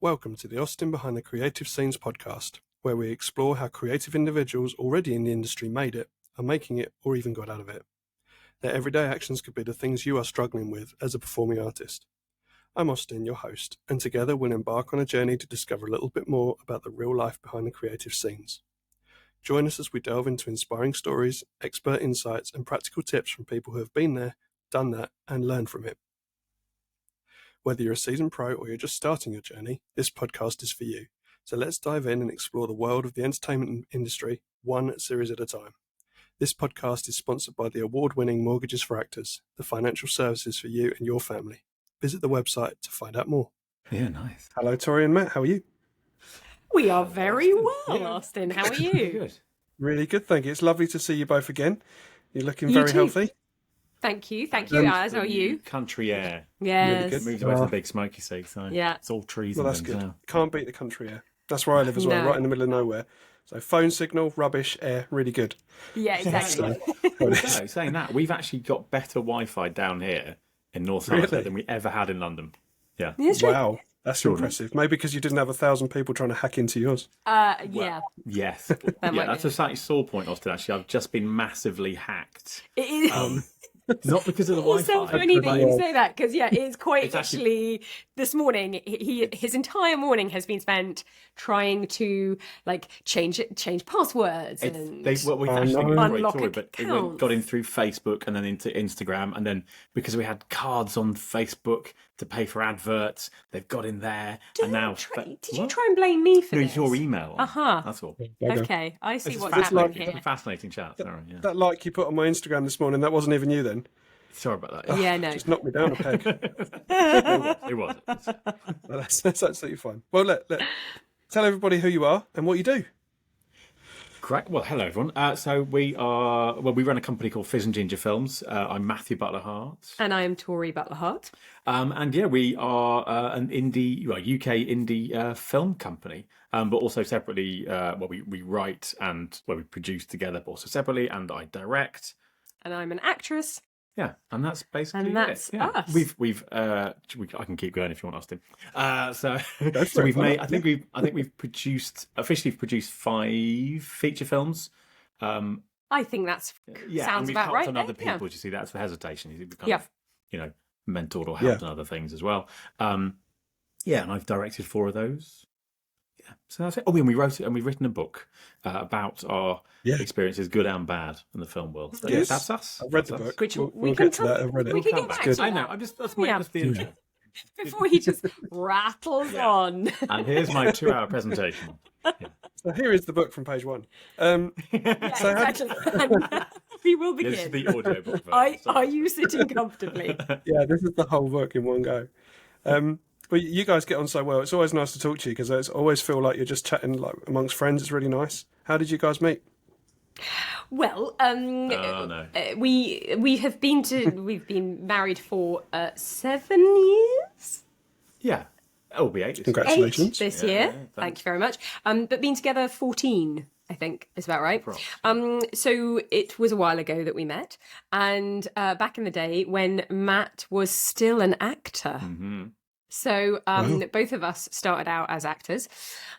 Welcome to the Austin Behind the Creative Scenes podcast, where we explore how creative individuals already in the industry made it, are making it, or even got out of it. Their everyday actions could be the things you are struggling with as a performing artist. I'm Austin, your host, and together we'll embark on a journey to discover a little bit more about the real life behind the creative scenes. Join us as we delve into inspiring stories, expert insights, and practical tips from people who have been there, done that, and learned from it. Whether you're a seasoned pro or you're just starting your journey, this podcast is for you. So let's dive in and explore the world of the entertainment industry, one series at a time. This podcast is sponsored by the award-winning Mortgages for Actors, the financial services for you and your family. Visit the website to find out more. Yeah, nice. Hello, Tori and Matt. How are you? We are very well, Austin. How are you? Good. Really good, thank you. It's lovely to see you both again. You're looking You very too. healthy. Thank you, guys. How are you? Country air. Yes. good. Moved away from the big smoky sea, so Yeah. it's all trees Well, and that's things good. now. Can't beat the country air. That's where I live as well, No. right in the middle of nowhere. So phone signal, rubbish, air, really good. Yeah, exactly. Although, saying that, we've actually got better Wi-Fi down here in North Somerset Really? than we ever had in London. Yeah. That's right. Wow, that's impressive. Maybe because you didn't have 1,000 people trying to hack into yours. Yeah. Yes. might Yeah, that's be. a slightly sore point, Austin, actually. I've just been massively hacked. It is. Not because of the It's so Wi-Fi. funny that you say that because it is quite It's actually this morning. His entire morning has been spent trying to change passwords and We've actually no. got a great Unlock story, but it accounts. got in through Facebook and then into Instagram, and then because we had cards on Facebook to pay for adverts, they've got in there, and now Did you try and blame me for No, this? it's your email. Uh-huh. That's all. Okay, I see It's what's fascinating. happening It's here. a fascinating chat. Sorry, yeah. That like you put on my Instagram this morning, that wasn't even you then? Sorry about that. Yeah, no. Just knocked me down a peg. It was. Well, that's absolutely fine. Well, tell everybody who you are and what you do. Great. Well, hello everyone. So we run a company called Fizz Ginger Films. I'm Matthew Butler-Hart. And I am Tori Butler-Hart. And yeah, we are an UK indie film company, but also separately, we write and we produce together, but also separately, and I direct. And I'm an actress. Yeah, and that's basically And that's it. Yeah. us. I can keep going if you want, Austin. So for it, we've why made. not? I think we've officially produced 5 feature films. I think that's Yeah, sounds and we've about helped right. on other eh? Yeah. people. You see, that's the hesitation. You see, we kind Yeah. of, mentored or helped Yeah. on other things as well. Yeah, and I've directed 4 of those. Yeah, so that's it. Oh, and we wrote it, and we've written a book about our experiences, good and bad, in the film world. So, Yes. that's us. I've read That's the us. book. Which we'll we get can to that. come- I've read it. we can get Come back back. to I that. know. I'm just that's Yeah. the intro. Before he just rattles on. And here's my 2-hour presentation. So here is the book from page 1. Yeah, So how- exactly. We will This is begin. the audiobook version. Are you sitting comfortably? Yeah, this is the whole book in one go. Well, you guys get on so well. It's always nice to talk to you because I always feel like you're just chatting like amongst friends. It's really nice. How did you guys meet? Well, Oh, no. we've been married for 7 years. Yeah. It'll be 8. Congrats. Congratulations. 8 this Yeah, year. yeah, Thank thanks. you very much. But been together 14, I think, is about right. So it was a while ago that we met, and back in the day when Matt was still an actor. Mm-hmm. So both of us started out as actors.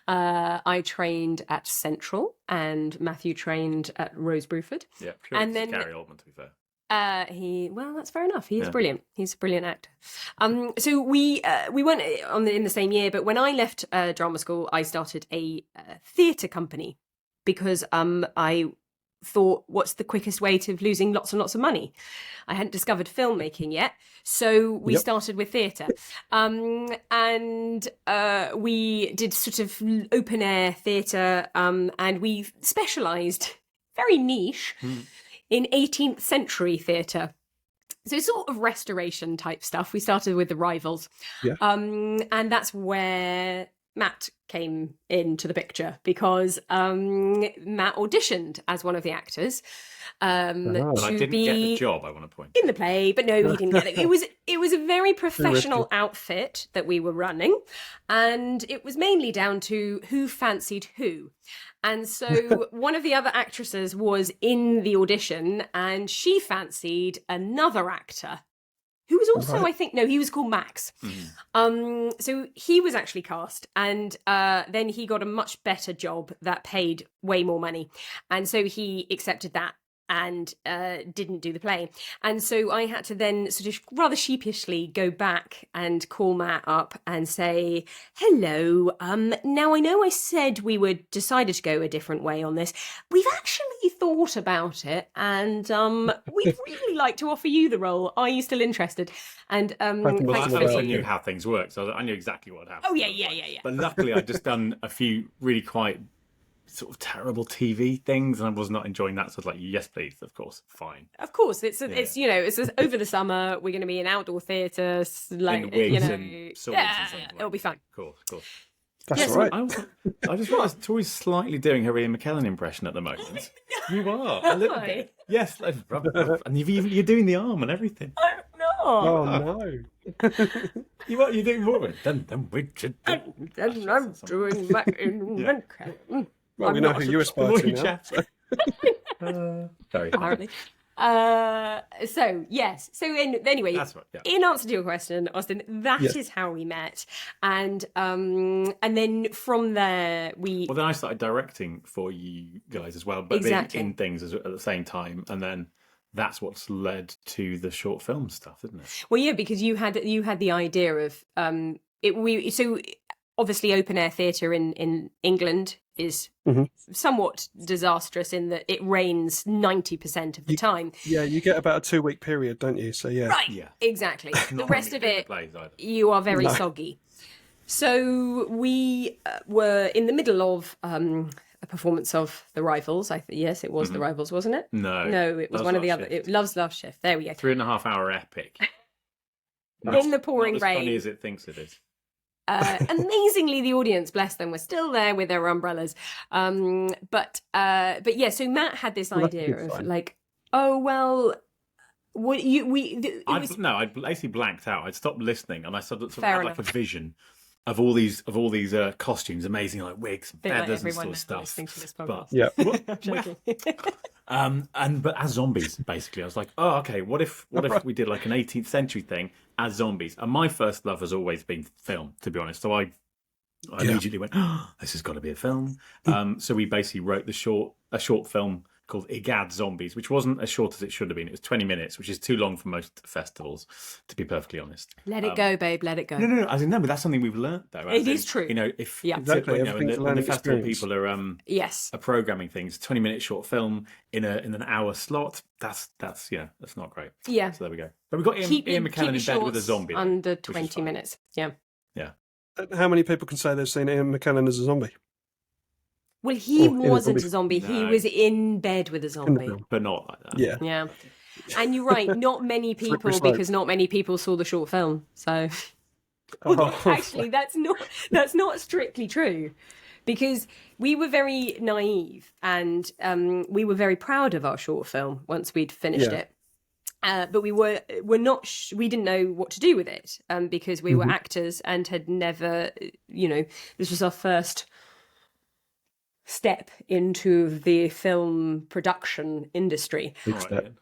I trained at Central, and Matthew trained at Rose Bruford. Yeah, And and then- then Gary Oldman, to be fair. That's fair enough. He's Yeah. brilliant. He's a brilliant actor. So we weren't in the same year, but when I left drama school, I started a theatre company because I thought, what's the quickest way to losing lots and lots of money? I hadn't discovered filmmaking yet, so we started with theatre, and we did sort of open air theatre, and we specialised very niche in 18th century theatre. So sort of restoration type stuff. We started with The Rivals. Yeah. And that's where Matt came into the picture because Matt auditioned as one of the actors But I to didn't be get the job, I want to point. in the play, but no, he didn't get it. It was a very professional outfit that we were running, and it was mainly down to who fancied who. And so one of the other actresses was in the audition, and she fancied another actor who was also, Right. I think, no, he was called Max. So he was actually cast, and then he got a much better job that paid way more money, and so he accepted that and didn't do the play. And so I had to then sort of rather sheepishly go back and call Matt up and say, hello, now I know I said we were decided to go a different way on this. We've actually thought about it, and we'd really like to offer you the role. Are you still interested? And Hoping Well, Thanks I for also that. knew how things work, so I knew exactly what happened. Oh, yeah. But luckily, I'd just done a few really quite sort of terrible TV things, and I was not enjoying that. So I was like, yes, please, of course, fine. Of course, it's over the summer. We're going to be in outdoor theatre, like In wigs you know, and swords and things like it'll be fun. Cool. That's Yes, all right. I just realised Tori's slightly doing her Ian McKellen impression at the moment. You are a little bit. Yes, and you're doing the arm and everything. No, Oh no! You're doing more of it. Then we should. I'm doing my Well, we know who you aspire to now. Sorry. apparently. So yes. So anyway, That's right. Yeah. in answer to your question, Austin, that is Yes. how we met, and then from there we. Well, then I started directing for you guys as well, but Exactly. being in things at the same time, and then that's what's led to the short film stuff, isn't it? Well, yeah, because you had the idea of so obviously open air theatre in England is Mhm. somewhat disastrous in that it rains 90% of the time. Yeah, you get about a 2-week period, don't you? So yeah. Right. Yeah. Exactly. The Not rest many of theatre it, plays either. you are very No. soggy. So we were in the middle of a performance of The Rivals. Yes, it was The Rivals, wasn't it? No. No, it was Love's one of the Love other. Shift. Love's Love Shift. There we go. 3.5 hour epic. In the pouring not as rain. funny as it thinks it is. Amazingly, the audience, bless them, were still there with their umbrellas. But yeah. So Matt had this Well, that's a idea good of sign. like, oh well, what I basically blanked out. I'd stopped listening, and I sort of Fair had like enough. a vision of all these costumes, amazing like wigs, and bit like feathers, and everyone sort of now stuff. listening to this But podcast. Yeah. I'm joking. but as zombies, basically, I was like, oh, okay. What if we did like an 18th century thing as zombies? And my first love has always been film, to be honest. So I immediately went, oh, this has got to be a film. So we basically wrote a short film called Igad Zombies, which wasn't as short as it should have been. It was 20 minutes, which is too long for most festivals, to be perfectly honest. Let it go, babe. Let it go. No. As in, no, but that's something we've learnt, though. It is true. You know, if Yeah. Exactly, when everything's a the learning festival experience. people are Yes. programming things, 20-minute short film in an hour slot. That's not great. Yeah. So there we go. But we got Ian McKellen in bed with a zombie though, under which is 20 fine. minutes. Yeah. How many people can say they've seen Ian McKellen as a zombie? Well, he Or in a wasn't a zombie- zombie. He No. was in bed with a In the zombie. film. But not like that. Yeah. Yeah. And you're right, not many people, Slippery slope. because not many people saw the short film. So Oh, actually, that's not strictly true, because we were very naive and we were very proud of our short film once we'd finished Yeah. it. But we're not. We didn't know what to do with it because we were actors and had never. This was our first step into the film production industry. big All right, step. Ian.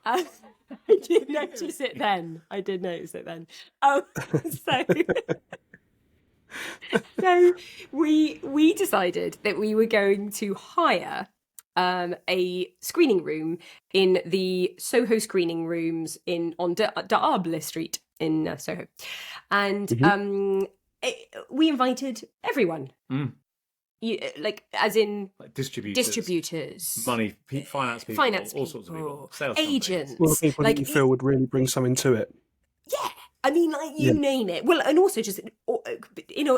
I did notice it then. So we decided that we were going to hire a screening room in the Soho screening rooms on D'Arblay Street in Soho, and we invited everyone. Mm. As in Like distributors, money, finance people, all sorts of people, sales agents, Well, people that you feel would really bring something to it. yeah. I mean, like you name it. Well, and also just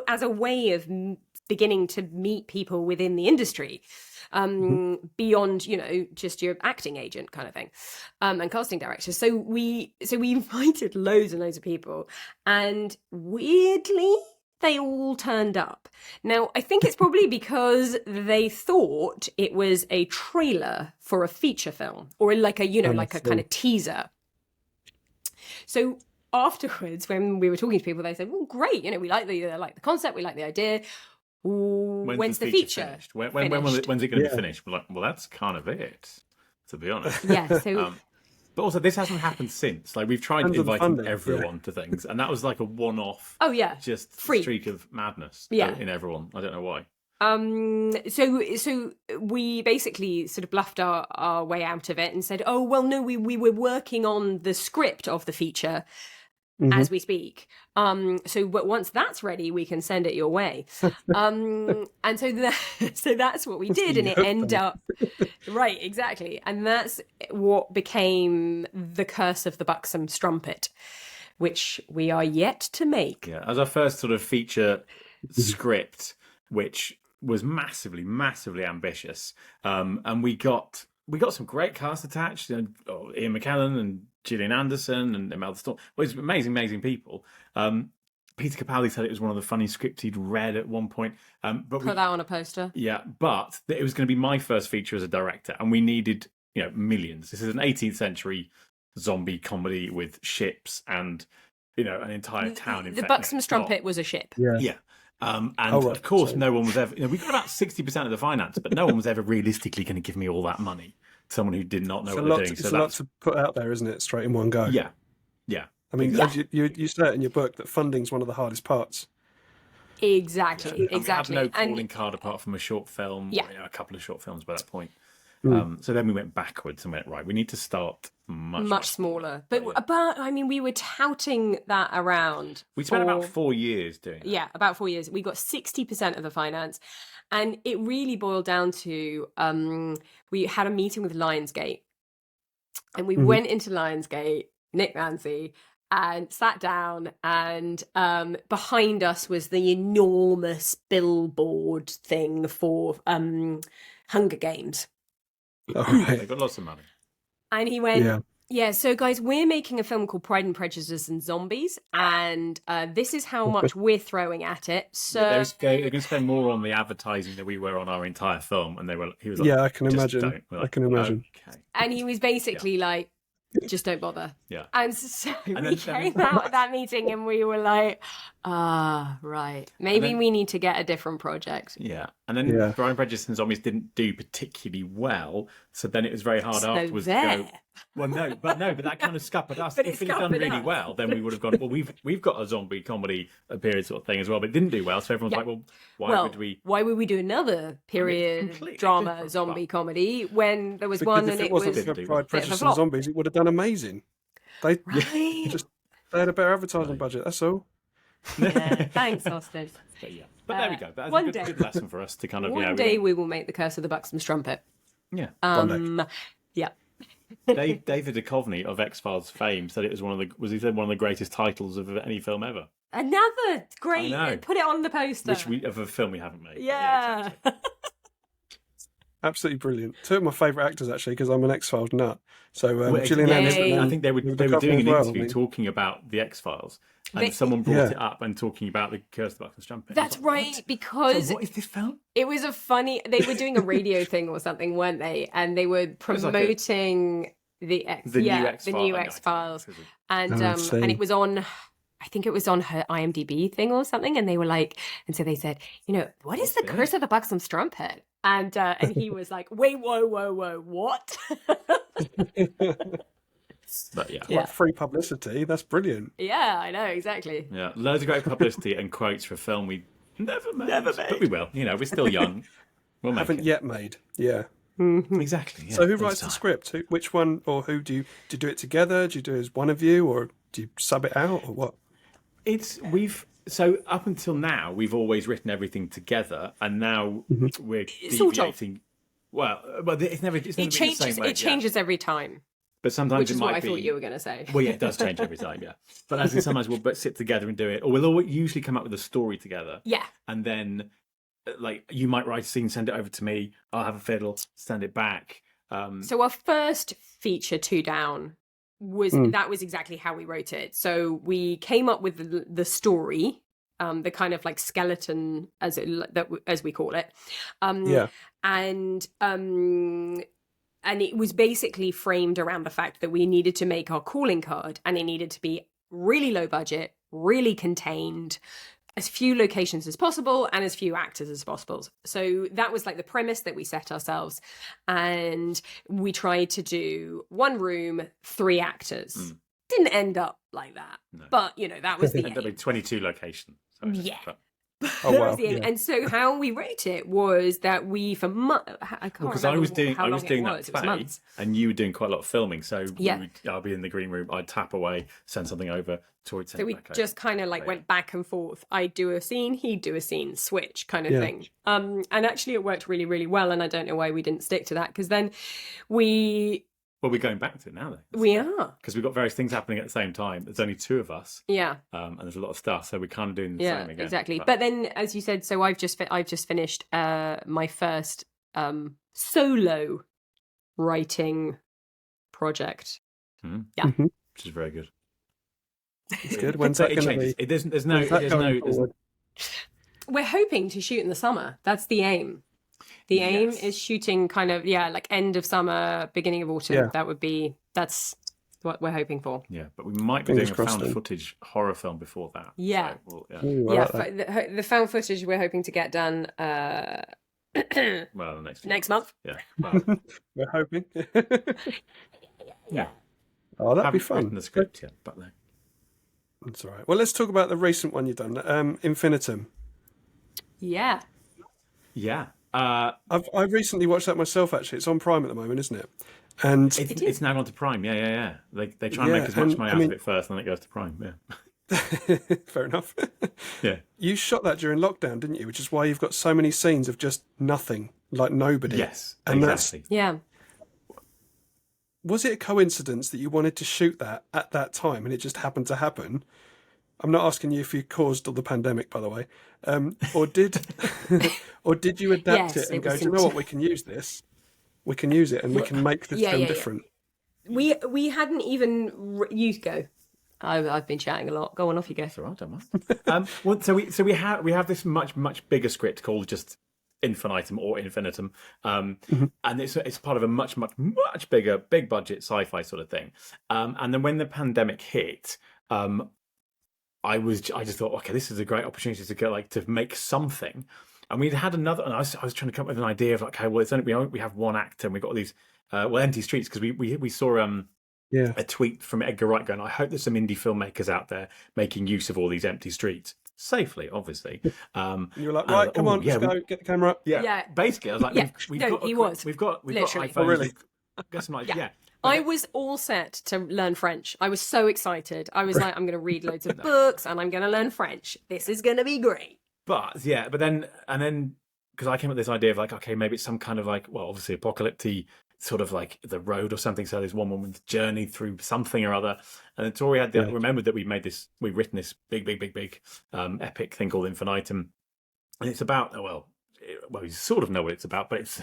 as a way of beginning to meet people within the industry, beyond just your acting agent kind of thing, and casting directors. So we invited loads and loads of people, and weirdly, they all turned up. Now, I think it's probably because they thought it was a trailer for a feature film or like a kind of teaser. So afterwards, when we were talking to people, they said, "Well, great, we like the concept, we like the idea. When's the feature finished? When's finished?" it going to be finished?" We're like, "Well, that's kind of it, to be honest." Yeah, so But also, this hasn't happened since. Like, we've tried Under the inviting funding, everyone to things, and that was like a one-off. Oh yeah, just Freak. streak of madness. Yeah. In everyone. I don't know why. So we basically sort of bluffed our way out of it and said, oh well, no, we were working on the script of the feature as we speak. But once that's ready, we can send it your way. And so that's what we did, and it ended up right, exactly. And that's what became The Curse of the Buxom Strumpet, which we are yet to make. Yeah, as our first sort of feature script, which was massively, massively ambitious. And we got some great cast attached. Ian McKellen and Gillian Anderson and Imelda Storm. Well, it was amazing people. Peter Capaldi said it was one of the funniest scripts he'd read at one point. But Put that on a poster. Yeah, but it was going to be my first feature as a director, and we needed millions. This is an 18th century zombie comedy with ships and an entire town. The Buxom Strumpet was a ship. Yeah. Of course, no one was ever. We got about 60% of the finance, but no one was ever realistically going to give me all that money. Someone who did not know what they're doing. It's a lot to put out there, isn't it? Straight in one go. Yeah. I mean, as you say it in your book that funding's one of the hardest parts. Exactly. We had no calling card apart from a short film. Yeah. A couple of short films by that point. So then we went backwards and went, right, we need to start much smaller. But I mean, we were touting that around. We spent about 4 years doing that. Yeah, about 4 years. We got 60% of the finance. And it really boiled down to we had a meeting with Lionsgate. And we went into Lionsgate, Nick Nancy, and sat down, and behind us was the enormous billboard thing for Hunger Games. Oh, right. They got lots of money. And he went, yeah, so guys, we're making a film called Pride and Prejudice and Zombies, and this is how much we're throwing at it. So they're going to spend more on the advertising than we were on our entire film, and he was like, yeah, I can imagine. I can imagine. Okay. And he was basically like, just don't bother. Yeah. And so we came out of that meeting and we were like, right. Maybe we need to get a different project. Yeah. And then Pride and Prejudice and Zombies didn't do particularly well. So then it was very hard afterwards to go. Well, but that kind of scuppered us. If it had done really well, then we would have gone, well, we've got a zombie comedy period sort of thing as well, but it didn't do well. So everyone's like, well, why would we do another period drama zombie comedy when there was one and it was Pride, Prejudice and Zombies, it would have done amazing. They had a better advertising budget, that's all. Yeah, thanks, Austin. But there we go. That's a good lesson for us to kind of. One day we will make The Curse of the Buxom Strumpet. Yeah. Yeah. David Duchovny of X-Files fame said it was one of the greatest titles of any film ever. Another great. Put it on the poster. Of a film we haven't made. Yeah. Exactly. Absolutely brilliant. Two of my favourite actors, actually, because I'm an X-Files nut. So Gillian Anderson. I think they were doing an interview talking about the X-Files, and someone brought it up and talking about The Curse of the Buxom Strumpet. That's right, because what is this film? It was they were doing a radio thing or something, weren't they? And they were promoting the new X-Files, and it was on. I think it was on her IMDb thing or something, and they were like, and so they said, what is The Curse of the Buxom Strumpet? And he was like, wait, whoa, what? But Like free publicity, that's brilliant. Yeah, I know, exactly. Yeah, loads of great publicity and quotes for a film we never made. But we will. We're still young. We'll make Haven't yet made. Yeah. Mm-hmm. Exactly. Yeah. So who writes the script? Which one, or who do you do it together? Do you do it as one of you, or do you sub it out, or what? So up until now, we've always written everything together, and now we're deviating. Well, it's never been the same way. It changes every time. But sometimes which is it might what I thought you were going to say. Well, yeah, it does change every time, yeah. But as in sometimes we'll sit together and do it, or we'll usually come up with a story together. Yeah. And then, you might write a scene, send it over to me. I'll have a fiddle, send it back. So our first feature, Two Down, that was exactly how we wrote it. So we came up with the story, the kind of like skeleton, as we call it. And it was basically framed around the fact that we needed to make our calling card, and it needed to be really low budget, really contained, as few locations as possible and as few actors as possible. So that was like the premise that we set ourselves. And we tried to do 1 room, 3 actors. Didn't end up like that. No. But, that was the aim. Ended up 22 locations. So yeah. Oh, wow. Yeah. And so how we wrote it was that we, for months, I can't remember I was doing that play, and you were doing quite a lot of filming. So I'll be in the green room, I'd tap away, send something over, Tori take so we just kind of like went back and forth. I'd do a scene, he'd do a scene, switch kind of thing. And actually it worked really, really well. And I don't know why we didn't stick to that, because then Well, we're going back to it now, though. We are. Because we've got various things happening at the same time. There's only 2 of us. Yeah. And there's a lot of stuff, so we're kind of doing the same again. Exactly. But then, as you said, so I've just finished my first solo writing project. Yeah. Mm-hmm. Which is very good. It's good. When's that going to be? There's no. We're hoping to shoot in the summer. That's the aim. The aim is shooting kind of, like end of summer, beginning of autumn. Yeah. That's what we're hoping for. Yeah, but we might be doing a found footage horror film before that. Yeah. So the found footage we're hoping to get done well, next month. Yeah. Well, we're hoping. Yeah. Oh, that'd be fun. Written the script yet, but no. That's all right. Well, let's talk about the recent one you've done, Infinitum. Yeah. Yeah. I've recently watched that myself. Actually, it's on Prime at the moment, isn't it? And it's now gone to Prime. Yeah. They try and make as much money out of it first, and then it goes to Prime. Yeah. Fair enough. Yeah. You shot that during lockdown, didn't you? Which is why you've got so many scenes of just nothing, like nobody. Yes. And exactly. Yeah. Was it a coincidence that you wanted to shoot that at that time, and it just happened to happen? I'm not asking you if you caused all the pandemic, by the way, or did you adapt it and go, do you know what, we can use this, we can use it, and we can make this film different. We hadn't even you go. I've been chatting a lot. Go on, off you go. That's all right, don't mind. Well, so we have this much bigger script called just Infinitum or Infinitum, and it's part of a much bigger, big budget sci-fi sort of thing. And then when the pandemic hit, I just thought, okay, this is a great opportunity to go to make something. And we'd had another, and I was trying to come up with an idea of okay, well, it's only we have 1 actor, and we've got all these empty streets, because we saw a tweet from Edgar Wright going, I hope there's some indie filmmakers out there making use of all these empty streets safely, obviously. You were like, right, come on, let's go, get the camera up. Yeah. Basically, I was like, we've got iPhones. Oh, really? Got some I was all set to learn French. I was so excited. I was like, I'm going to read loads of books and I'm going to learn French. This is going to be great. But then because I came up with this idea of like, okay, maybe it's some kind of like, well, obviously apocalyptic sort of like The Road or something. So there's one woman's journey through something or other. And then Tori had remembered that we've written this big epic thing called Infinitum. And it's about, well, you sort of know what it's about, but it's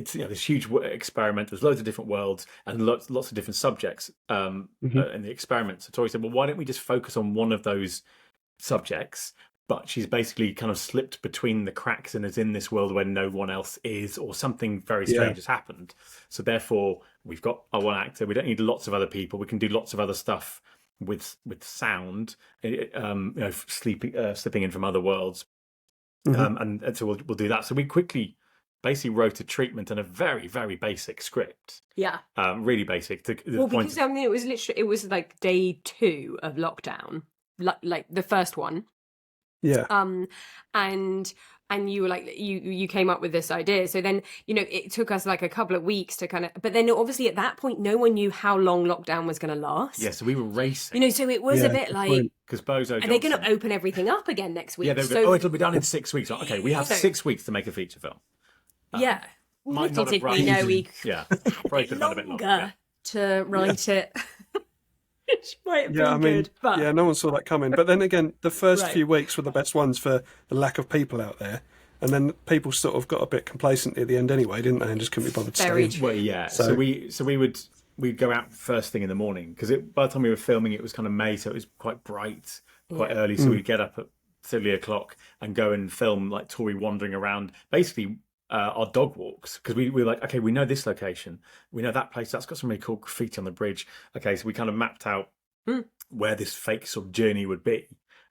this huge experiment. There's loads of different worlds and lots of different subjects in the experiment. So Tori said, well, why don't we just focus on one of those subjects? But she's basically kind of slipped between the cracks and is in this world where no one else is, or something very strange has happened. So therefore, we've got our 1 actor. We don't need lots of other people. We can do lots of other stuff with sound, slipping in from other worlds. And so we'll do that. So we quickly basically wrote a treatment and a very, very basic script. Yeah. Really basic. Because it was like day 2 of lockdown, like the first one. Yeah. And you were like, you came up with this idea. So then, it took us like a couple of weeks to kind of, but then obviously at that point, no one knew how long lockdown was going to last. Yeah, so we were racing. So it was a bit like, because Bozo are they going to open everything up again next week? Yeah, it'll be done in 6 weeks. Okay, we have 6 weeks to make a feature film. Yeah. Might not have we know we probably could have done a bit longer to write it. Which might have been good, but no one saw that coming. But then again, the first few weeks were the best ones for the lack of people out there, and then people sort of got a bit complacent at the end anyway, didn't they? And just couldn't be bothered to stay. Well, yeah. So we'd go out first thing in the morning, because by the time we were filming, it was kind of May, so it was quite bright, quite early. So we'd get up at 3 o'clock and go and film like Tori wandering around, basically. Our dog walks, because we were like, okay, we know this location, we know that place, that's got some really cool graffiti on the bridge. Okay, so we kind of mapped out where this fake sort of journey would be,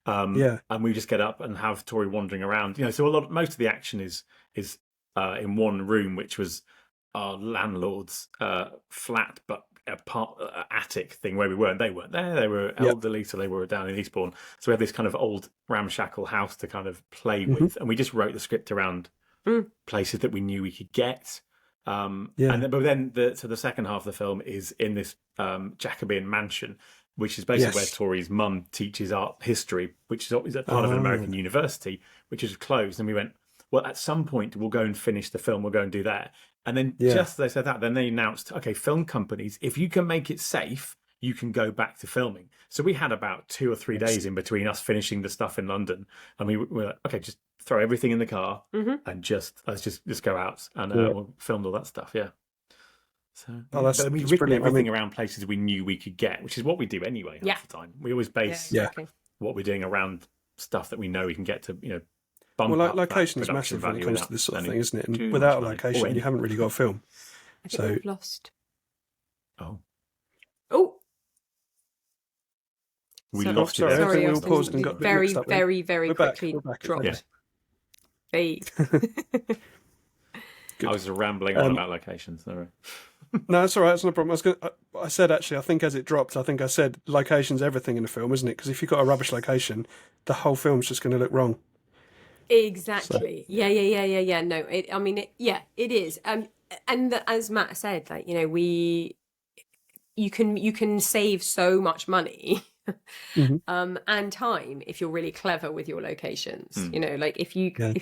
And we just get up and have Tori wandering around. So most of the action is in one room, which was our landlord's flat, but attic thing where we were, and they weren't there. They were elderly, so they were down in Eastbourne. So we had this kind of old ramshackle house to kind of play with, and we just wrote the script around places that we knew we could get. But then the second half of the film is in this Jacobean mansion, which is basically where Tori's mum teaches art history, which is a part of an American university, which is closed. And we went, well, at some point we'll go and finish the film. We'll go and do that. And then just as they said that, then they announced, okay, film companies, if you can make it safe, you can go back to filming. So we had about 2 or 3 days in between us finishing the stuff in London, and we were like, okay, just throw everything in the car and let's just go out and we filmed all that stuff. Yeah. So we've written everything around places we knew we could get, which is what we do anyway half the time. We always base what we're doing around stuff that we know we can get to, location is massive when it comes to this sort of thing, isn't it? And without a location, you haven't really got a film. I think we've lost. Oh. We lost it. Sorry, we all paused and got very, very, very quickly dropped. Yeah. Hey. I was rambling on about locations. Sorry. No, it's all right. It's no problem. I said, actually, I think as it dropped, I said location's everything in a film, isn't it? Because if you've got a rubbish location, the whole film's just going to look wrong. Exactly. So. Yeah. No, it is. And as Matt said, you can save so much money and time if you're really clever with your locations. If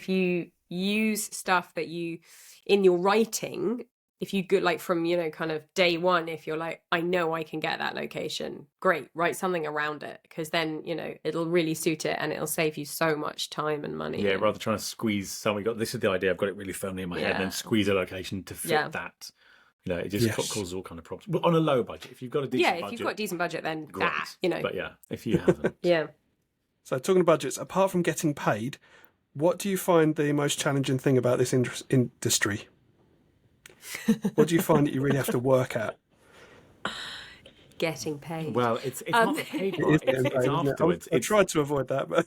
you use stuff that you in your writing, if you go from kind of day one, if you're like, I know I can get that location, great, write something around it, because then it'll really suit it and it'll save you so much time and money. Rather trying to squeeze this is the idea, I've got it really firmly in my head, and then squeeze a location to fit that. It just causes all kind of problems. But on a low budget, if you've got a decent budget, if you've got a decent budget, then great. But if you haven't, So talking of budgets, apart from getting paid, what do you find the most challenging thing about this industry? What do you find that you really have to work at? Getting paid. Well, it's not the paid part. It's afterwards. I tried to avoid that, but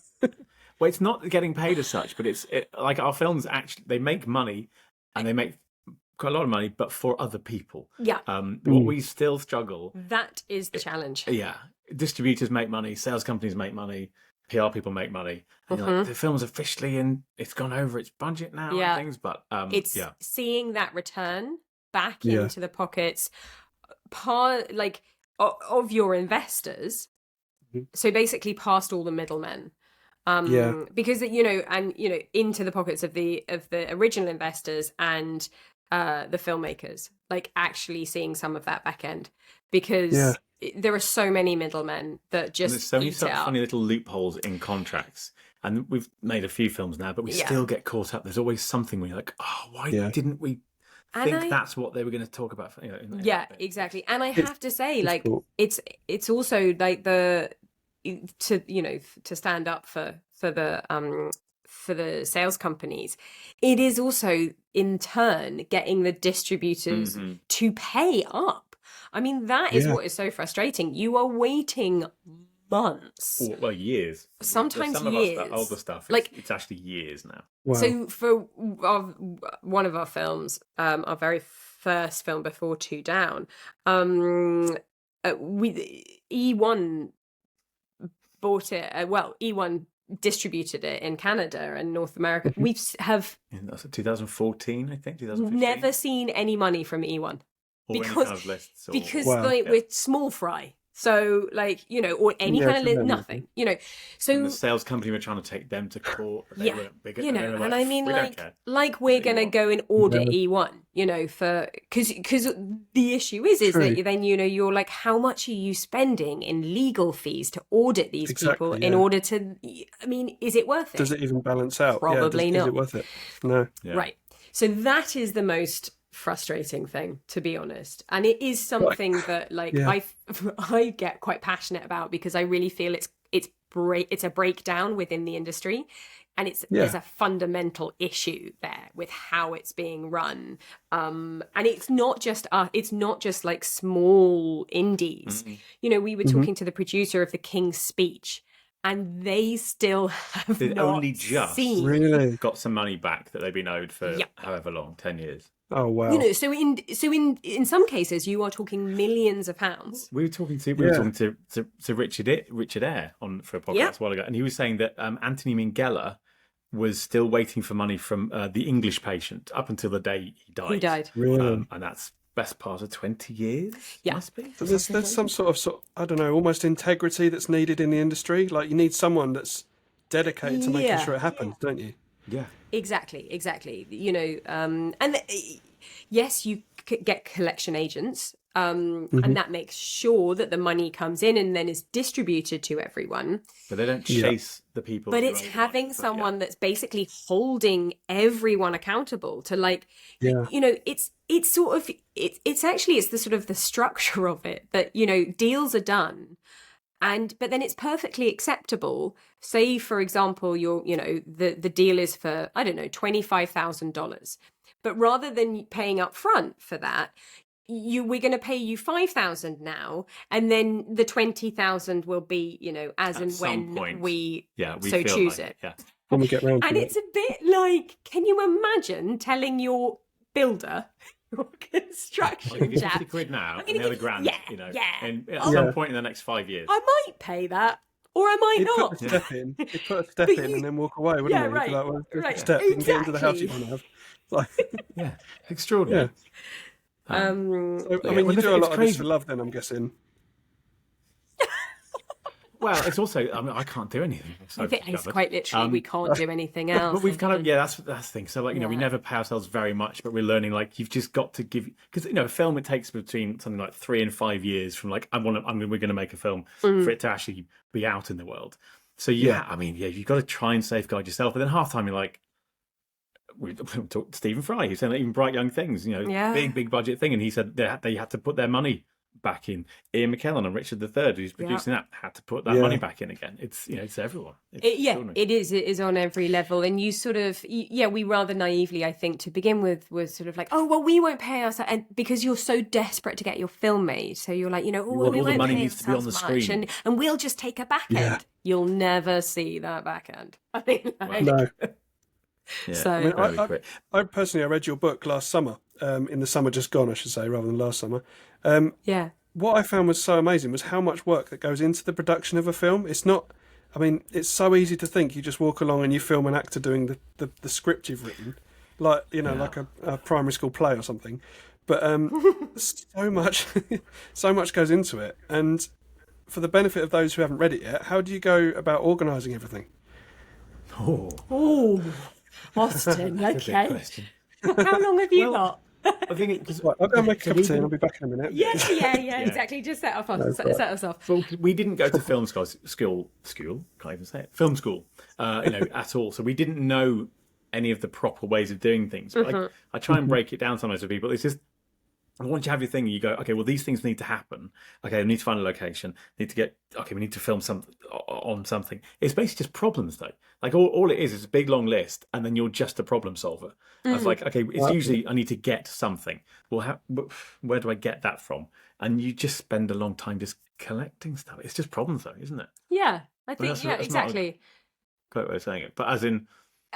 well, it's not getting paid as such, but it's like our films actually, they make money, and they make quite a lot of money, but for other people. Yeah. What we still struggle. That is the challenge. Yeah. Distributors make money, sales companies make money, PR people make money. And the film's officially it's gone over its budget now and things, but it's seeing that return back into the pockets of your investors. So basically past all the middlemen. Because into the pockets of the original investors and the filmmakers, actually seeing some of that back end, because there are so many middlemen that just there's so many such funny little loopholes in contracts, and we've made a few films now, but we still get caught up. There's always something where you're like, why didn't we think that's what they were going to talk about? Exactly. And I have to say, it's also to stand up for the sales companies, it is also in turn getting the distributors to pay up. I mean, that is what is so frustrating. You are waiting months. Well, years. Sometimes some years. Of older stuff, it's actually years now. Wow. So for one of our films, our very first film before Two Down, E1 bought it. E1 distributed it in Canada and North America. That's 2014, I think. 2015. Never seen any money from E1 because we're small fry. So or any kind of list, nothing. So and the sales company were trying to take them to court. But they weren't big, and I mean, we're gonna go and audit E1, because the issue is that then you're like, how much are you spending in legal fees to audit these people in order to? I mean, is it worth it? Does it even balance out? Probably not. Is it worth it? No. Yeah. Right. So that is the most frustrating thing, to be honest, and it is something that I get quite passionate about, because I really feel it's a breakdown within the industry, and there's a fundamental issue there with how it's being run, and it's not just small indies. We were talking to the producer of The King's Speech, and they still have They've not only just seen. Really? got some money back that they've been owed for however long, 10 years. Oh wow. You know, so in some cases you are talking millions of pounds. We were talking to Richard Eyre on for a podcast a while ago, and he was saying that Anthony Minghella was still waiting for money from The English Patient up until the day he died. He died. Really? And that's best part of 20 years. Yeah. Must be. So there's some sort of I don't know, almost integrity that's needed in the industry. Like you need someone that's dedicated to making sure it happens, don't you? Yeah. Exactly. You know, yes, you get collection agents, and that makes sure that the money comes in and then is distributed to everyone. But they don't chase the people. But it's having someone that's basically holding everyone accountable to, like, you know, it's sort of it's the sort of the structure of it that, you know, deals are done. But then it's perfectly acceptable. Say, for example, the deal is for, I don't know, $25,000. But rather than paying up front for that, we're going to pay you $5,000 now, and then the $20,000 will be, you know, as and when we so choose it. Yeah. When we get round to And it. it's a bit like, can you imagine telling your builder, your construction Well, you chap, 50 quid now, I'm and gonna the other give- grand, you know, and at Oh. some point in the next 5 years. I might pay that, or I might He'd not. put a step in. He'd put a step But in you- and then walk away, wouldn't Yeah, he? right, He'd be like, well, just right, a step. You can get into the house you exactly. want to have. Like, Yeah, extraordinary. so, I mean, well, you do a it's lot of this crazy. for love, then I'm guessing. Well, it's also, I mean, I can't do anything. I think it's quite literally, we can't do anything else. But we've kind of, that's the thing. So, like, you know, we never pay ourselves very much, but we're learning, like, you've just got to give, because, you know, a film, it takes between something like 3 and 5 years from, like, we're going to make a film for it to actually be out in the world. So, I mean, you've got to try and safeguard yourself. But then half time, you're like, we talked to Stephen Fry, who's saying that even Bright Young Things, you know, big budget thing. And he said they had to put their money back in. Ian McKellen and Richard III, who's producing that, had to put that money back in again. It's, you know, it's everyone. It is on every level. And you sort of, we rather naively, I think, to begin with, was sort of like, oh, well, we won't pay us, and because you're so desperate to get your film made. So you're like, you know, well, we all the won't money pay needs to be on the ourselves screen. much, and we'll just take a back end. You'll never see that back end. I mean, like, No. Yeah, So- I mean, very quick. I personally, I read your book last summer, in the summer just gone, I should say, rather than last summer. yeah. What I found was so amazing was how much work that goes into the production of a film. It's not, I mean, it's so easy to think you just walk along and you film an actor doing the script you've written, like, you know, like a primary school play or something. But so much goes into it. And for the benefit of those who haven't read it yet, how do you go about organising everything? Oh, Austin, That's a big okay. question. How long have you got? I think it's Right, I'll go and make a cup of tea and I'll be back in a minute. Yeah, exactly. Just set us off. well, we didn't go to film school. Can't even say it. Film school, you know, at all. So we didn't know any of the proper ways of doing things. But I try and break it down sometimes for people. It's just, once you have your thing, you go, okay, well, these things need to happen. Okay, we need to find a location. We need to film something on something. It's basically just problems, though. Like, all it is a big, long list, and then you're just a problem solver. I was like, okay, it's usually I need to get something. Well, where do I get that from? And you just spend a long time just collecting stuff. It's just problems, though, isn't it? Yeah, I think, that's not exactly. Quite way of saying it. But as in,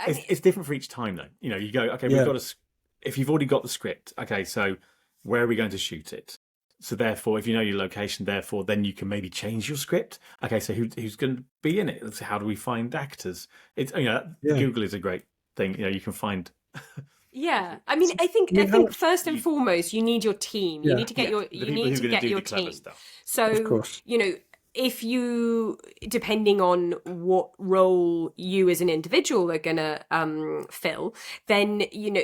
it's different for each time, though. You know, you go, okay, we've got if you've already got the script, okay, so where are we going to shoot it? So therefore, if you know your location, then you can maybe change your script. Okay, so who's going to be in it? How do we find actors? It's, you know, Google is a great thing. You know, you can find. Yeah, I mean, I think first and foremost, you need your team. You need to get your team. Stuff. So, you know, if you, depending on what role you as an individual are gonna fill, then, you know,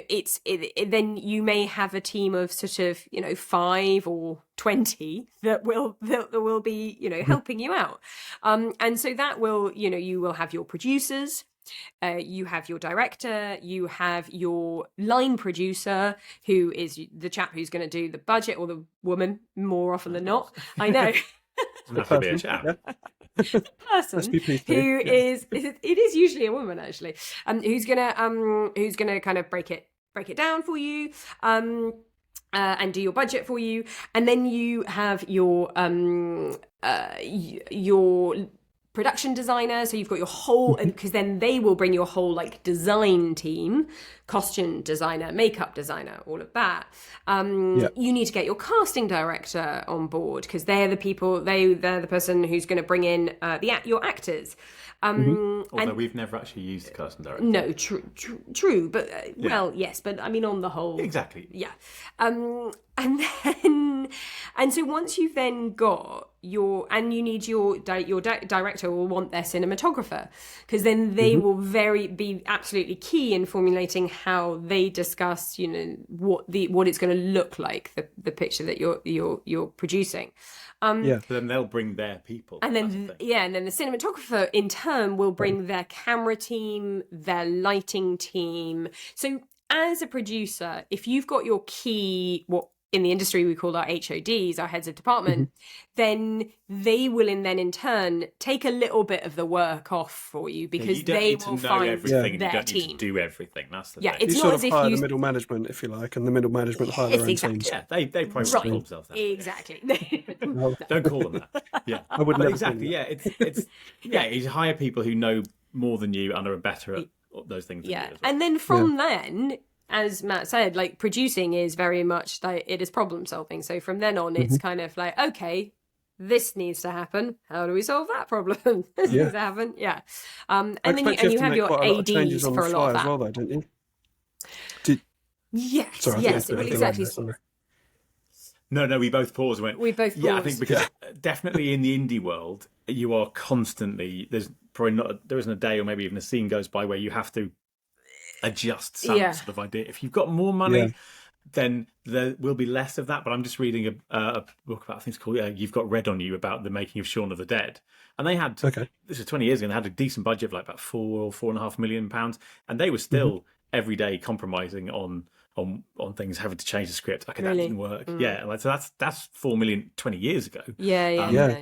then you may have a team of sort of, you know, 5 or 20 that will be, you know, helping you out, and so that will, you know, you will have your producers. You have your director, you have your line producer, who is the chap who's going to do the budget, or the woman, more often than not. I know. Have to be a chap. Person who is it is usually a woman, actually, who's gonna kind of break it down for you, and do your budget for you, and then you have your production designer, so you've got your whole, because then they will bring your whole like design team, costume designer, makeup designer, all of that. You need to get your casting director on board, because they're the people, they're the person who's going to bring in your actors. Although we've never actually used a casting director. No, true, but well, yes, but I mean, on the whole, exactly. Yeah, and so once you've then got you need your director will want their cinematographer, because then they will be absolutely key in formulating how they discuss, what it's going to look like, the picture that you're producing. So then they'll bring their people, and then the cinematographer in turn will bring their camera team, their lighting team. So as a producer, if you've got your key, what in the industry we call our HODs, our heads of department, then they will in turn take a little bit of the work off for you, because they will find everything. their you don't team. Need to do everything. That's the thing. It's you not sort as of if hire you the middle management, if you like, and the middle management hire their own teams. Yeah, they probably call themselves that. Exactly. Don't call them that. Yeah, I would never. Exactly. Yeah, it's you hire people who know more than you and are better at those things. Yeah, than you as well. and then from then, as Matt said, like producing is very much like it is problem solving. So from then on, it's kind of like, okay, this needs to happen. How do we solve that problem? This needs to happen. Yeah. And then you have your ADs for a lot of that. As well, though, don't you? Yes. Sorry, yes, exactly. No, we both paused and went. We both paused. Yeah, I think because definitely in the indie world, you are constantly, there isn't a day or maybe even a scene goes by where you have to adjust some sort of idea. If you've got more money, then there will be less of that. But I'm just reading a book about, I think it's called You've Got Red on You, about the making of Shaun of the Dead. And they had, this is 20 years ago, and they had a decent budget of like about £4.5 million. And they were still every day compromising on things, having to change the script. Okay, that didn't work. Yeah, like, so that's 4 million 20 years ago.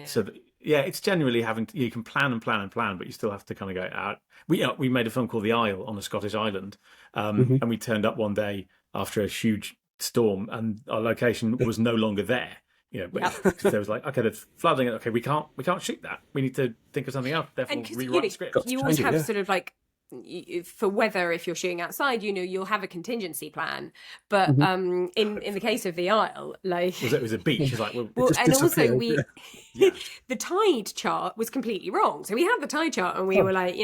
So it's generally having to, you can plan and plan and plan, but you still have to kind of go out. We made a film called The Isle on a Scottish island, and we turned up one day after a huge storm, and our location was no longer there. But there was like, okay, there's flooding. Okay, we can't shoot that. We need to think of something else. Therefore, rewrite the script. You always have sort of like, for weather, if you're shooting outside, you'll have a contingency plan. But in the case of The Isle, like it was a beach. It's like, and also the tide chart was completely wrong. So we had the tide chart, and we were like,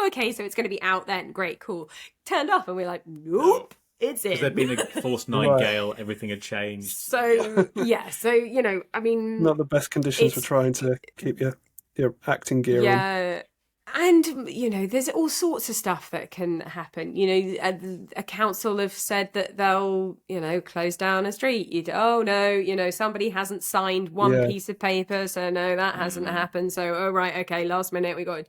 okay, so it's going to be out then. Great, cool. Turned up, and we're like, nope. It's in. Because there'd been a force 9 gale, everything had changed. So I mean, not the best conditions for trying to keep your acting gear on. Yeah. And, there's all sorts of stuff that can happen. A council have said that they'll, close down a street. Somebody hasn't signed one piece of paper, so no, that hasn't happened. So, last minute we got,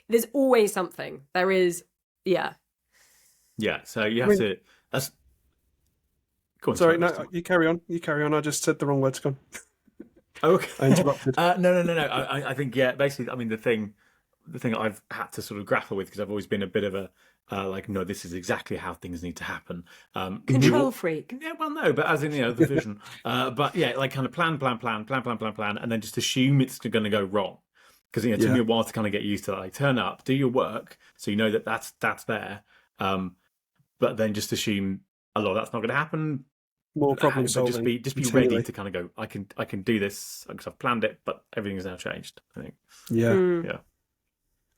there's always something. There is, Yeah, so you have to... Go on, sorry, no, you carry on. I just said the wrong words. Go on. Okay. I interrupted. No. I think, basically, I mean, the thing I've had to sort of grapple with, because I've always been a bit of a, no, this is exactly how things need to happen. Control freak. Yeah, well, no, but as in, the vision. But yeah, like kind of plan, and then just assume it's going to go wrong. Because, it took me a while to kind of get used to that. Like, turn up, do your work, so you know that that's there. But then just assume a lot of that's not going to happen. More problem solving. Just be ready to kind of go, I can do this because I've planned it, but everything's now changed, I think. Yeah.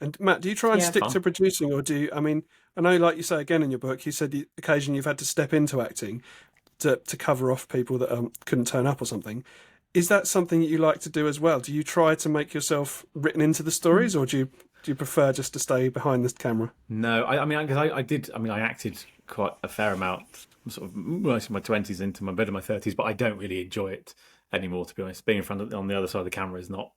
And Matt, do you try and stick to producing, or do you, I mean, I know, like you say again in your book, you said occasionally you've had to step into acting to cover off people that couldn't turn up or something. Is that something that you like to do as well? Do you try to make yourself written into the stories, or do you prefer just to stay behind the camera? No, I acted quite a fair amount, sort of most of my 20s into my bit of my 30s, but I don't really enjoy it anymore, to be honest. Being in front on the other side of the camera is not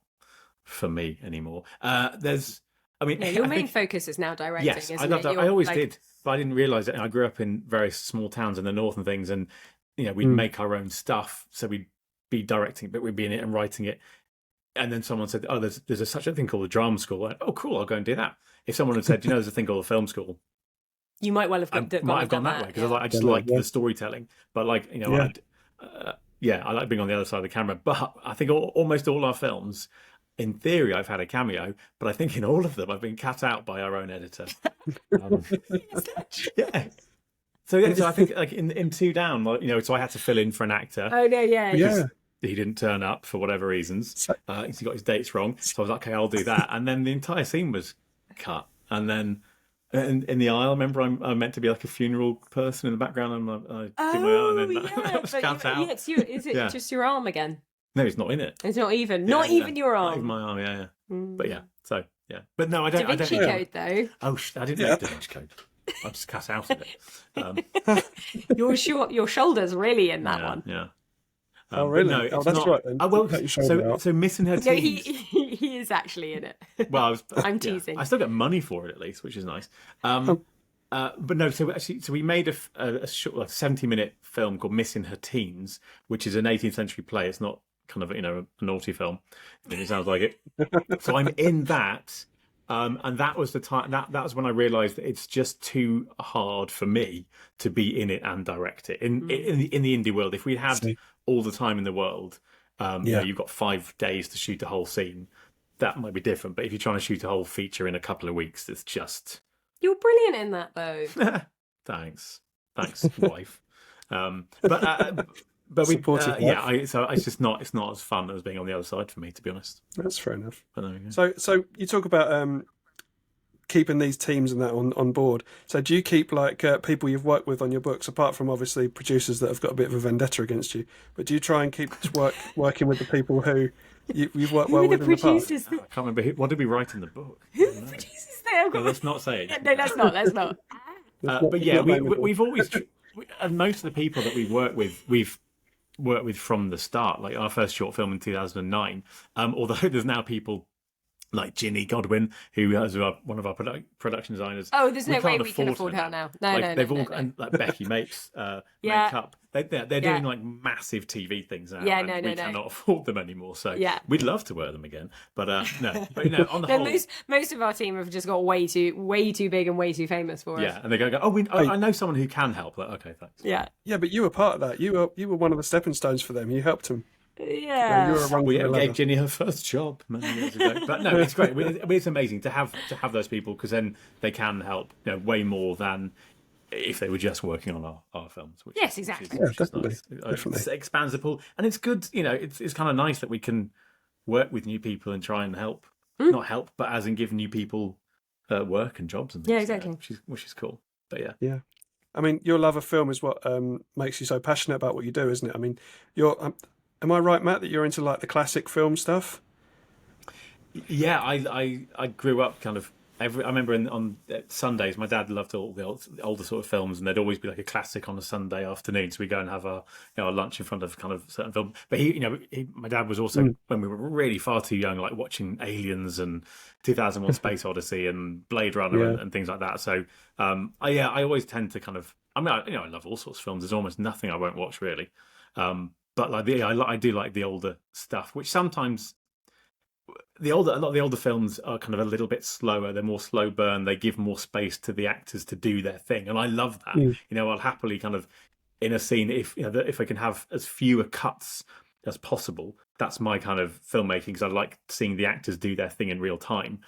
for me anymore. Your main focus is now directing. Yes, isn't I loved it? that. I always did, but I didn't realise it. I grew up in various small towns in the north and things, and we'd make our own stuff, so we'd be directing, but we'd be in it and writing it. And then someone said, "Oh, there's such a thing called a drama school." I went, "Oh, cool! I'll go and do that." If someone had said, "There's a thing called a film school," you might well have gone that way, because I just liked the storytelling. But I like being on the other side of the camera. But I think almost all our films in theory, I've had a cameo, but I think in all of them, I've been cut out by our own editor. Yeah. So I think like in Two Down, like, so I had to fill in for an actor. Oh no, yeah. He didn't turn up for whatever reasons. He got his dates wrong. So I was like, okay, I'll do that. And then the entire scene was cut. And then in the aisle, remember, I'm meant to be like a funeral person in the background, and I did my arm, and then that was cut out. Is it just your arm again? No, it's not in it. It's not even. Not even your arm. Not even my arm. Yeah. But yeah. So yeah. But no, I don't. Da Vinci Code though. Oh, I didn't make Da Vinci Code. I just cut out of it. Your shoulder's really in that one. Yeah. Oh really? No, that's not. right. Then. Oh well. So missing her teens. No, he is actually in it. Well, I'm teasing. I still get money for it at least, which is nice. But no, so we made a short, like 70-minute film called Missing Her Teens, which is an 18th century play. It's not kind of a naughty film. It sounds like it. So I'm in that. And that was the time. That was when I realised that it's just too hard for me to be in it and direct it in the indie world. If we had all the time in the world, you've got 5 days to shoot a whole scene. That might be different. But if you're trying to shoot a whole feature in a couple of weeks, it's just you're brilliant in that, though. Thanks, wife. But we, so it's just not as fun as being on the other side for me, to be honest. That's fair enough. But there we go. So you talk about keeping these teams and that on board. So do you keep like people you've worked with on your books, apart from obviously producers that have got a bit of a vendetta against you? But do you try and keep working with the people who you've worked well with in the past? I can't remember what did we write in the book. Who the producers there? No, let's not say it. No, let's not. But yeah, we've always, and most of the people that we've worked with from the start, like our first short film in 2009. Although there's now people like Ginny Godwin, who is one of our production designers. Oh, there's no way we can afford her now. No. And like Becky makes makeup. They're doing like massive TV things now. Yeah, and we cannot afford them anymore. So we'd love to wear them again, but no. But on the whole, most of our team have just got way too big and way too famous for us. Yeah, and they go. I know someone who can help. Like, okay, thanks. Yeah, but you were part of that. You were one of the stepping stones for them. You helped them. Yeah, we gave Ginny her first job many years ago. But no, it's great. It's amazing to have those people, because then they can help way more than if they were just working on our films. Yes, exactly. Which is nice. Definitely. It expands the pool, and it's good. It's kind of nice that we can work with new people and try and help, not help, but as in give new people work and jobs and things. Yeah, exactly. Which is cool. But yeah. I mean, your love of film is what makes you so passionate about what you do, isn't it? I mean, am I right, Matt, that you're into like the classic film stuff? Yeah, I grew up kind of. I remember on Sundays, my dad loved all the older sort of films, and there'd always be like a classic on a Sunday afternoon. So we go and have our lunch in front of kind of certain film. But my dad was also when we were really far too young, like watching Aliens and 2001: Space Odyssey and Blade Runner and things like that. So I always tend to kind of. I mean, I love all sorts of films. There's almost nothing I won't watch really. But like I do like the older stuff, which sometimes a lot of the older films are kind of a little bit slower. They're more slow burn. They give more space to the actors to do their thing, and I love that. I'll happily kind of in a scene if I can have as fewer cuts as possible. That's my kind of filmmaking, because I like seeing the actors do their thing in real time.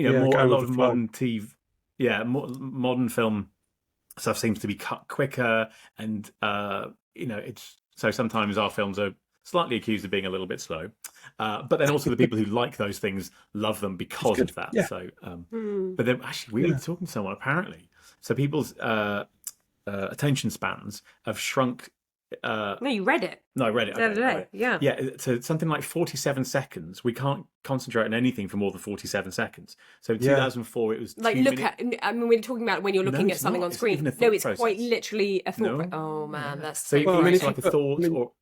A lot of modern TV, modern film stuff seems to be cut quicker, and it's. So sometimes our films are slightly accused of being a little bit slow, but then also the people who like those things love them because of that. Yeah. So, but then actually we were talking to someone apparently. So people's attention spans have shrunk. No, you read it. No, I read it. The other day. Right. Yeah. Yeah. So something like 47 seconds. We can't concentrate on anything for more than 47 seconds. So in 2004, it was like we're talking about when you're looking at something on screen. No, it's quite literally a thought. Oh man, that's so. It's like a thought or.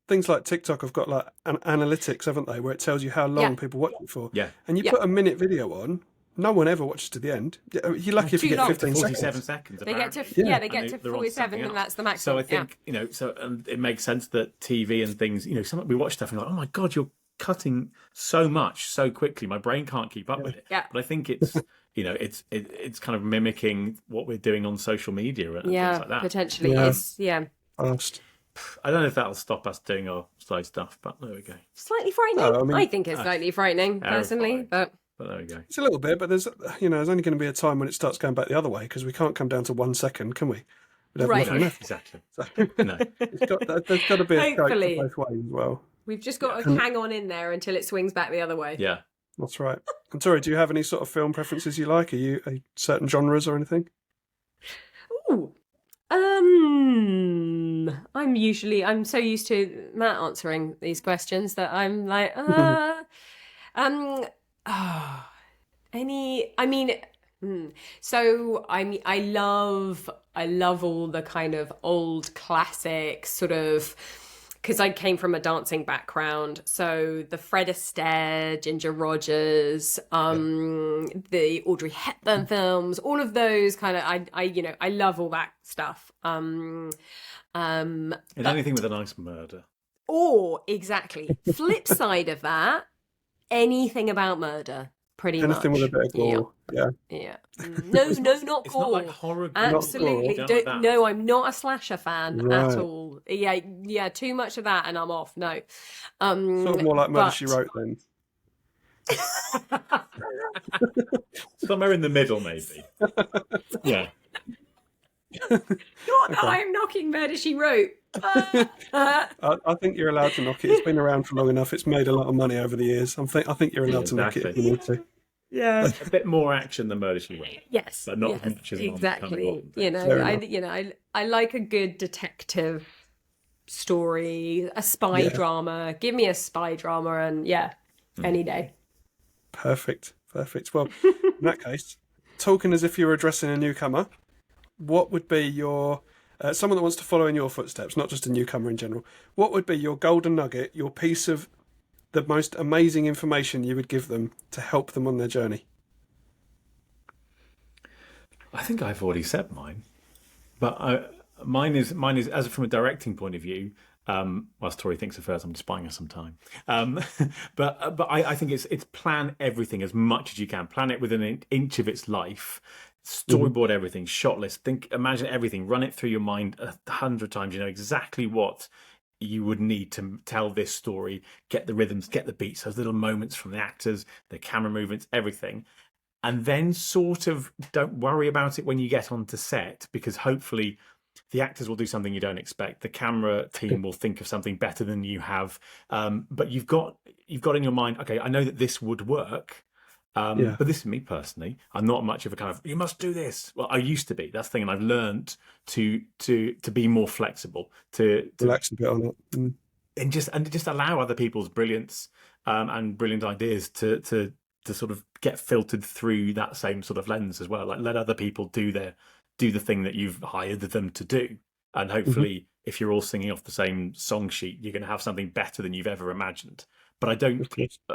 Things like TikTok have got like an analytics, haven't they, where it tells you how long people watch it for. Yeah. And you put a minute video on, no one ever watches to the end. You're lucky if you get 15 47 seconds. They get to 47, and that's the maximum. So I think and it makes sense that TV and things. We watch stuff and like, oh my god, you're cutting so much so quickly. My brain can't keep up with it. Yeah. But I think it's it's kind of mimicking what we're doing on social media and things like that. Potentially is. Yeah. Fast. I don't know if that'll stop us doing our side stuff, but there we go. Slightly frightening. No, I mean- I think it's slightly frightening, personally, Terrifying. but But there we go. It's a little bit, but there's only going to be a time when it starts going back the other way, because we can't come down to 1 second, can we? We'd have Right. nothing No, left. exactly. So No. there's got to be a scope Hopefully. for both ways as well. we've just got to hang on in there until it swings back the other way. Yeah. That's right. And Tori, do you have any sort of film preferences you like? Are certain genres or anything? Ooh. I'm so used to Matt answering these questions that I'm like, so I love all the kind of old classic sort of, because I came from a dancing background, so the Fred Astaire, Ginger Rogers, the Audrey Hepburn films, all of those kind of, I love all that stuff. And anything with a nice murder. Or exactly, flip side of that, anything about murder, pretty Anything much. with a bit of gore. Yeah. Yeah. No, not It's gore. not like horror. gore. Absolutely. Don't like that. No, I'm not a slasher fan Right. at all. Yeah, too much of that and I'm off. No. Sort of more like Murder, She Wrote then. Somewhere in the middle, maybe. Yeah. Not that I'm knocking Murder, She Wrote. I think you're allowed to knock it. It's been around for long enough. It's made a lot of money over the years. I think you're allowed to knock it if you need to. Yeah. A bit more action than Murder, She Wrote. Yes. But not yes, as much as exactly. Fair I like a good detective story, a spy drama. Give me a spy drama, and any day. Perfect. Well, in that case, talking as if you were addressing a newcomer, what would be your someone that wants to follow in your footsteps, not just a newcomer in general? What would be your golden nugget, your piece of the most amazing information you would give them to help them on their journey? I think I've already said mine, but mine is as from a directing point of view. Whilst Tori thinks of hers, I'm just buying her some time. But I think it's plan everything as much as you can. Plan it within an inch of its life. Storyboard everything, shot list. Imagine everything. Run it through your mind 100 times. You know exactly what you would need to tell this story. Get the rhythms, get the beats, those little moments from the actors, the camera movements, everything. And then sort of don't worry about it when you get onto set, because hopefully the actors will do something you don't expect. The camera team will think of something better than you have. But you've got in your mind, okay, I know that this would work. But this is me personally. I'm not much of a kind of, you must do this. Well, I used to be. That's the thing, and I've learned to be more flexible, to Relax a bit on it. and just allow other people's brilliance and brilliant ideas to sort of get filtered through that same sort of lens as well. Like, let other people do the thing that you've hired them to do, and hopefully, if you're all singing off the same song sheet, you're going to have something better than you've ever imagined. But I don't,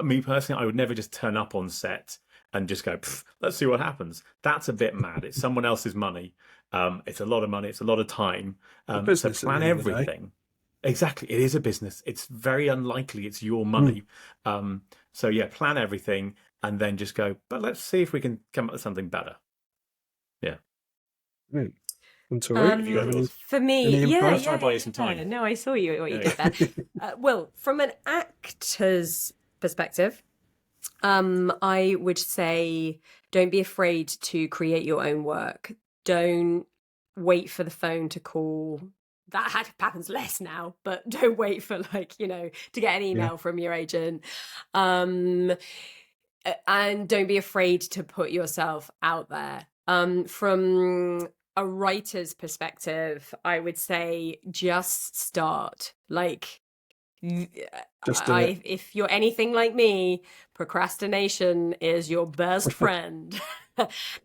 me personally, I would never just turn up on set and just go, let's see what happens. That's a bit mad. It's someone else's money. It's a lot of money. It's a lot of time. So plan everything. Exactly. It is a business. It's very unlikely it's your money. So yeah, plan everything and then just go, but let's see if we can come up with something better. Yeah. Right. And Tori, for me, I'll try and buy you some time. No, I saw what you did there. Well, from an actor's perspective, I would say don't be afraid to create your own work. Don't wait for the phone to call. That happens less now, but don't wait for to get an email from your agent. And don't be afraid to put yourself out there. From a writer's perspective, I would say just start. If you're anything like me, procrastination is your best friend.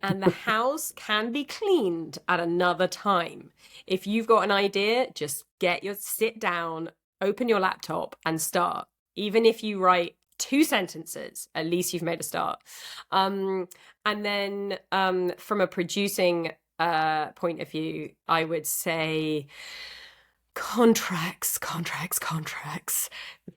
And the house can be cleaned at another time. If you've got an idea, just sit down, open your laptop and start. Even if you write 2 sentences, at least you've made a start. And then from a producing point of view, I would say contracts.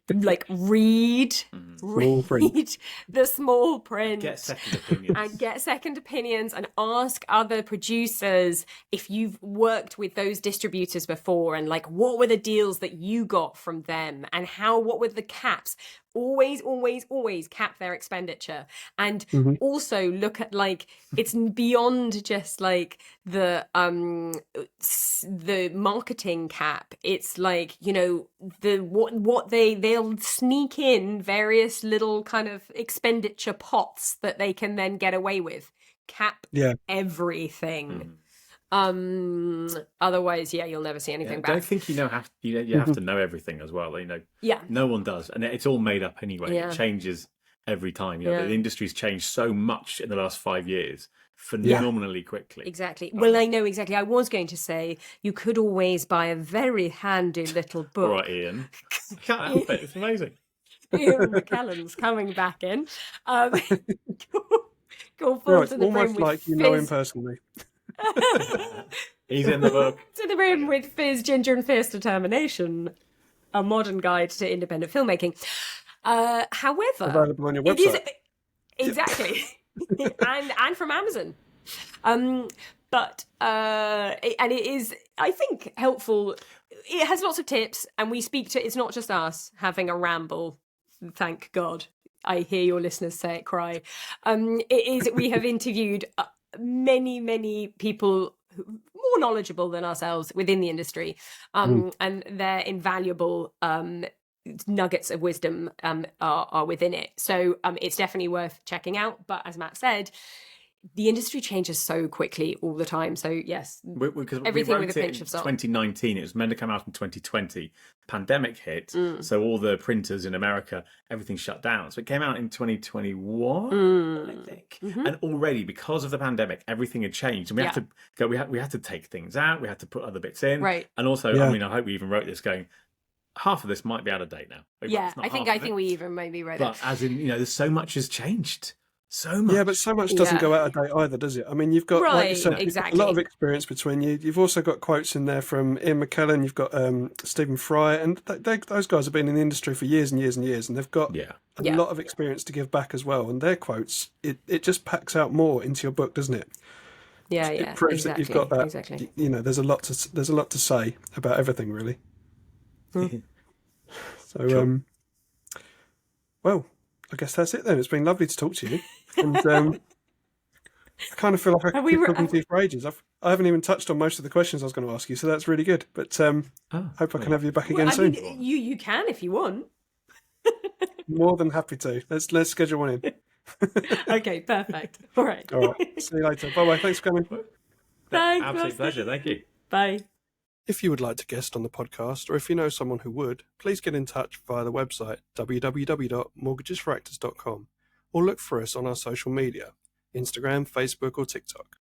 Like read the small print, Get second opinions, and get second opinions, and ask other producers if you've worked with those distributors before, and like what were the deals that you got from them, and what were the caps. Always cap their expenditure, and also look at like it's beyond just like the marketing cap. It's like, you know, the what they'll sneak in various little kind of expenditure pots that they can then get away with. Cap everything. Otherwise, you'll never see anything back. I don't think you have to know everything as well. You know, no one does, and it's all made up anyway. It changes every time. You know, the industry's changed so much in the last 5 years, phenomenally quickly. Exactly. Well, I know exactly. I was going to say you could always buy a very handy little book. All right, Ian. I can't help it. It's amazing. Ian McKellen's coming back in. Go right, almost like you know him personally. He's in the book. To the room with Fizz, Ginger and Fierce Determination, a modern guide to independent filmmaking. However, available on your website. Exactly. and from Amazon. But it is, I think, helpful. It has lots of tips, and we speak to, it's not just us having a ramble, thank God. I hear your listeners say it, cry. We have interviewed many people more knowledgeable than ourselves within the industry, and their invaluable nuggets of wisdom are within it. So it's definitely worth checking out. But as Matt said, the industry changes so quickly all the time. So yes, everything with a pinch of salt. 2019, it was meant to come out in 2020. Pandemic hit, so all the printers in America, everything shut down. So it came out in 2021, I think. And already, because of the pandemic, everything had changed, and we had to go. We had to take things out. We had to put other bits in. Right. And also, I mean, I hope we even wrote this going, half of this might be out of date now. I think we even maybe wrote it. But as in, you know, there's so much has changed. So much. Yeah, but so much doesn't go out of date either, does it? I mean, you've got like you said, a lot of experience between you. You've also got quotes in there from Ian McKellen. You've got Stephen Fry, and those guys have been in the industry for years and years and years, and they've got a lot of experience to give back as well. And their quotes, it just packs out more into your book, doesn't it? Yeah, it proves that you've got that. Exactly. You know, there's a lot to say about everything, really. So, well, I guess that's it then. It's been lovely to talk to you. And I kind of feel like I could keep talking to you for ages. I haven't even touched on most of the questions I was going to ask you, so that's really good. But hope I can have you back again soon. Mean, you can if you want. More than happy to. Let's schedule one in. Okay, perfect. All right. See you later. Bye-bye. Thanks for coming. Thanks. Absolute pleasure. Thank you. Bye. If you would like to guest on the podcast, or if you know someone who would, please get in touch via the website www.mortgagesforactors.com, or look for us on our social media, Instagram, Facebook or TikTok.